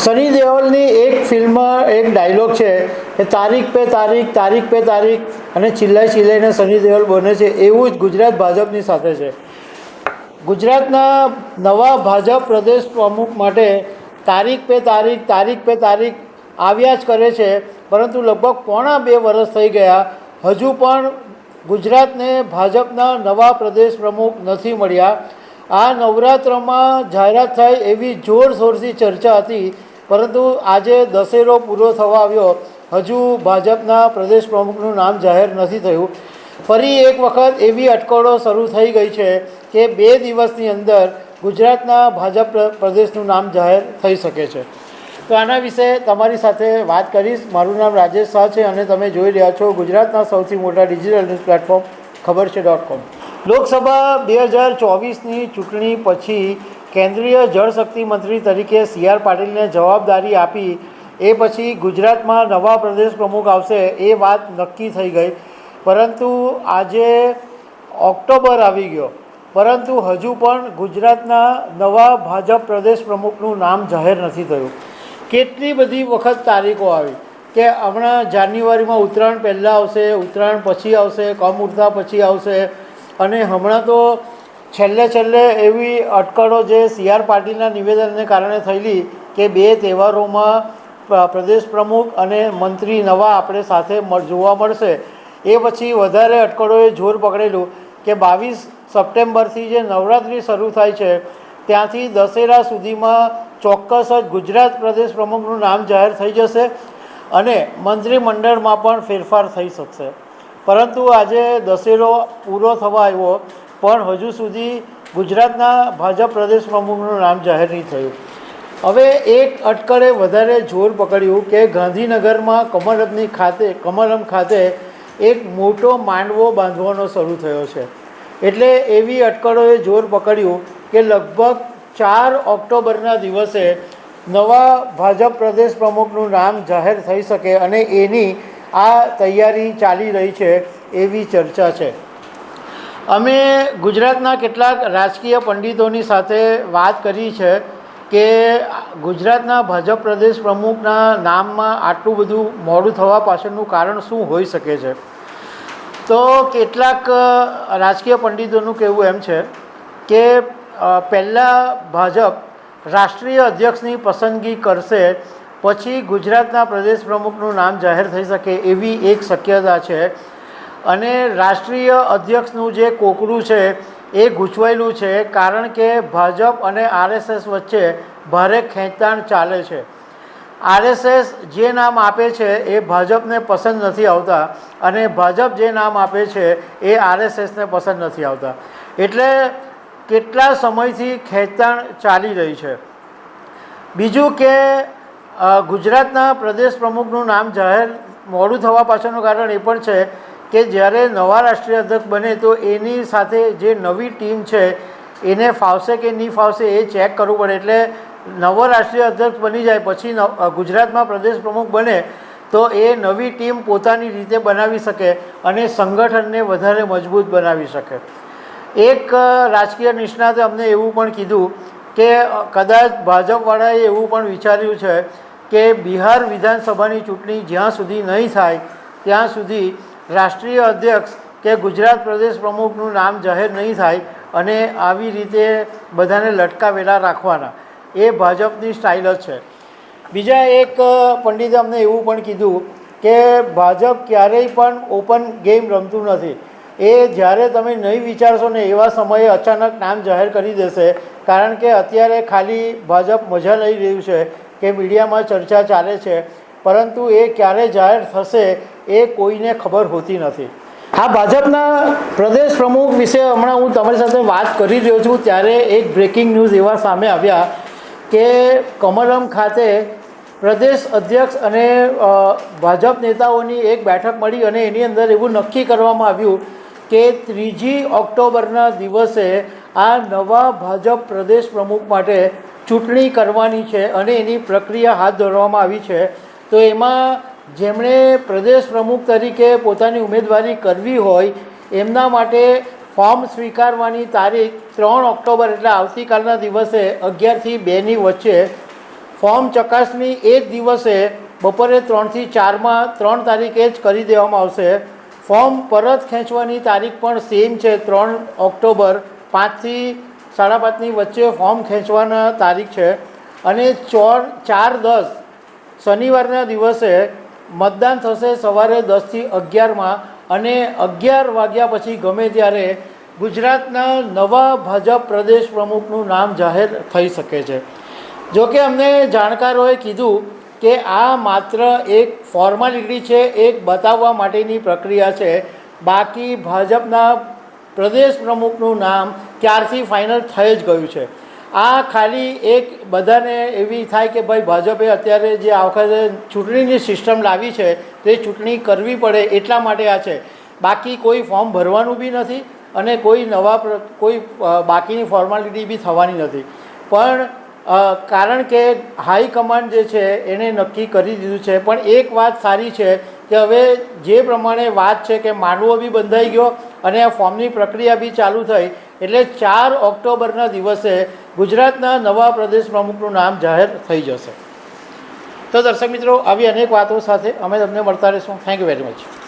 સની દેઓલની એક ફિલ્મમાં એક ડાયલોગ છે કે તારીખ પે તારીખ, તારીખ પે તારીખ અને ચિલ્લાઈ ચિલ્લાઈને સની દેઓલ બને છે. એવું જ ગુજરાત ભાજપની સાથે છે. ગુજરાતના નવા ભાજપ પ્રદેશ પ્રમુખ માટે તારીખ પે તારીખ, તારીખ પે તારીખ આવ્યા જ કરે છે. પરંતુ લગભગ પોણા 2 વર્ષ થઈ ગયા, હજુ પણ ગુજરાતને ભાજપના નવા પ્રદેશ પ્રમુખ નથી મળ્યા. આ નવરાત્રમાં જાહેરાત થાય એવી જોરશોરથી ચર્ચા હતી, પરંતુ આજે દશેરો પૂરો થવા આવ્યો, હજુ ભાજપના પ્રદેશ પ્રમુખનું નામ જાહેર નથી થયું. ફરી એક વખત એવી અટકળો શરૂ થઈ ગઈ છે કે 2 દિવસની અંદર ગુજરાતના ભાજપ પ્રદેશનું નામ જાહેર થઈ શકે છે. તો આના વિશે તમારી સાથે વાત કરીશ. મારું નામ રાજેશ શાહ છે અને તમે જોઈ રહ્યા છો ગુજરાતના સૌથી મોટા ડિજિટલ ન્યૂઝ પ્લેટફોર્મ ખબર છે.com. લોકસભા 2024ની ચૂંટણી પછી કેન્દ્રીય જળશક્તિ મંત્રી તરીકે CR પાટીલને જવાબદારી આપી એ પછી ગુજરાતમાં નવા પ્રદેશ પ્રમુખ આવશે એ વાત નક્કી થઈ ગઈ. પરંતુ આજે ઓક્ટોબર આવી ગયો, પરંતુ હજુ પણ ગુજરાતના નવા ભાજપ પ્રદેશ પ્રમુખનું નામ જાહેર નથી થયું. કેટલી બધી વખત તારીખો આવી કે હમણાં જાન્યુઆરીમાં ઉત્તરાયણ પહેલાં આવશે, ઉત્તરાયણ પછી આવશે, કમઉરતા પછી આવશે, અને હમણાં તો છેલ્લે એવી અટકળો જે CR પાટીલના નિવેદનને કારણે થયેલી કે 2 તહેવારોમાં પ્રદેશ પ્રમુખ અને મંત્રી નવા આપણે સાથે જોવા મળશે, એ પછી વધારે અટકળોએ જોર પકડેલું કે 22 સપ્ટેમ્બરથી જે નવરાત્રિ શરૂ થાય છે ત્યાંથી દશેરા સુધીમાં ચોક્કસ જ ગુજરાત પ્રદેશ પ્રમુખનું નામ જાહેર થઈ જશે અને મંત્રીમંડળમાં પણ ફેરફાર થઈ શકશે. પરંતુ આજે દશેરો પૂરો થવા આવ્યો પણ હજુ સુધી ગુજરાતના ભાજપ પ્રદેશ પ્રમુખનું નામ જાહેર નહીં થયું. હવે એક અટકળે વધારે જોર પકડ્યું કે ગાંધીનગરમાં કમલમ ખાતે એક મોટો માંડવો બાંધવાનો શરૂ થયો છે. એટલે એવી અટકળોએ જોર પકડ્યું કે લગભગ 4 ઓક્ટોબરના દિવસે નવા ભાજપ પ્રદેશ પ્રમુખનું નામ જાહેર થઈ શકે અને એની આ તૈયારી ચાલી રહી છે એવી ચર્ચા છે. અમે ગુજરાતના કેટલાક રાજકીય પંડિતોની સાથે વાત કરી છે કે ગુજરાતના ભાજપ પ્રદેશ પ્રમુખના નામમાં આટલું બધું મોડું થવા પાછળનું કારણ શું હોઈ શકે છે. તો કેટલાક રાજકીય પંડિતોનું કહેવું એમ છે કે પહેલાં ભાજપ રાષ્ટ્રીય અધ્યક્ષની પસંદગી કરશે, પછી ગુજરાતના પ્રદેશ પ્રમુખનું નામ જાહેર થઈ શકે એવી એક શક્યતા છે. અને રાષ્ટ્રીય અધ્યક્ષનું જે કોકડું છે એ ગૂંચવાયેલું છે, કારણ કે ભાજપ અને RSS વચ્ચે ભારે ખેંચતાણ ચાલે છે. RSS જે નામ આપે છે એ ભાજપને પસંદ નથી આવતા અને ભાજપ જે નામ આપે છે એ RSSને પસંદ નથી આવતા. એટલે કેટલા સમયથી ખેંચતાણ ચાલી રહી છે. બીજું કે ગુજરાતના પ્રદેશ પ્રમુખનું નામ જાહેર મોડું થવા પાછળનું કારણ એ પણ છે કે જ્યારે નવા રાષ્ટ્રીય અધ્યક્ષ બને તો એની સાથે જે નવી ટીમ છે એને ફાવશે કે નહીં ફાવશે એ ચેક કરવું પડે. એટલે નવો રાષ્ટ્રીય અધ્યક્ષ બની જાય પછી ગુજરાતમાં પ્રદેશ પ્રમુખ બને તો એ નવી ટીમ પોતાની રીતે બનાવી શકે અને સંગઠનને વધારે મજબૂત બનાવી શકે. એક રાજકીય નિષ્ણાતે અમને એવું પણ કીધું કે કદાચ ભાજપવાળાએ એવું પણ વિચાર્યું છે કે બિહાર વિધાનસભાની ચૂંટણી જ્યાં સુધી નહીં થાય ત્યાં સુધી રાષ્ટ્રીય અધ્યક્ષ કે ગુજરાત પ્રદેશ પ્રમુખનું નામ જાહેર નહીં થાય અને આવી રીતે બધાને લટકાવેલા રાખવાના, એ ભાજપની સ્ટાઇલ જ છે. બીજા એક પંડિતે અમને એવું પણ કીધું કે ભાજપ ક્યારેય પણ ઓપન ગેમ રમતું નથી. એ જ્યારે તમે નહીં વિચારશો ને એવા સમયે અચાનક નામ જાહેર કરી દેશે, કારણ કે અત્યારે ખાલી ભાજપ મજા લઈ રહ્યું છે કે મીડિયામાં ચર્ચા ચાલે છે, પરંતુ એ ક્યારે જાહેર થશે એ કોઈને ખબર હોતી નથી. આ ભાજપના પ્રદેશ પ્રમુખ વિશે હમણાં હું તમારી સાથે વાત કરી રહ્યો છું ત્યારે એક બ્રેકિંગ ન્યૂઝ એવા સામે આવ્યા કે કમલમ ખાતે પ્રદેશ અધ્યક્ષ અને ભાજપ નેતાઓની એક બેઠક મળી અને એની અંદર એવું નક્કી કરવામાં આવ્યું કે 3 ઓક્ટોબરના દિવસે આ નવા ભાજપ પ્રદેશ પ્રમુખ માટે ચૂંટણી કરવાની છે અને એની પ્રક્રિયા હાથ ધરવામાં આવી છે. તો એમાં જેમણે પ્રદેશ પ્રમુખ તરીકે પોતાની ઉમેદવારી કરવી હોય એમના માટે ફોર્મ સ્વીકારવાની તારીખ 3 ઓક્ટોબર એટલે આવતીકાલના દિવસે 11 થી 2ની વચ્ચે ફોર્મ ચકાસણી એ જ દિવસે બપોરે 3 થી 4માં 3 તારીખે જ કરી દેવામાં આવશે. ફોર્મ પરત ખેંચવાની તારીખ પણ સેમ છે, 3 ઓક્ટોબર 5 થી 5:30ની વચ્ચે ફોર્મ ખેંચવાના તારીખ છે. અને 4/10 શનિવારના દિવસે મતદાન થશે સવારે 10 થી 11માં, અને 11 વાગ્યા પછી ગમે ત્યારે ગુજરાતના નવા ભાજપ પ્રદેશ પ્રમુખનું નામ જાહેર થઈ શકે છે. જોકે અમને જાણકારોએ કીધું કે આ માત્ર એક ફોર્માલિટી છે, એક બતાવવા માટેની પ્રક્રિયા છે. બાકી ભાજપના પ્રદેશ પ્રમુખનું નામ ક્યારથી ફાઇનલ થઈ જ ગયું છે. આ ખાલી એક બધાને એવી થાય કે ભાઈ ભાજપે અત્યારે જે આ વખતે ચૂંટણીની સિસ્ટમ લાવી છે તે ચૂંટણી કરવી પડે એટલા માટે આ છે. બાકી કોઈ ફોર્મ ભરવાનું બી નથી અને કોઈ કોઈ બાકીની ફોર્માલિટી બી થવાની નથી. પણ કારણ કે હાઈકમાન્ડ જે છે એને નક્કી કરી દીધું છે. પણ એક વાત સારી છે કે હવે જે પ્રમાણે વાત છે કે માંડવો બી બંધાઈ ગયો અને આ ફોર્મની પ્રક્રિયા બી ચાલુ થઈ, એટલે 4 ઓક્ટોબરના દિવસે ગુજરાતના નવા પ્રદેશ પ્રમુખનું નામ જાહેર થઈ જશે. તો દર્શક મિત્રો, આવી અનેક વાતો સાથે અમે તમને મળતા રહીશું. Thank you very much.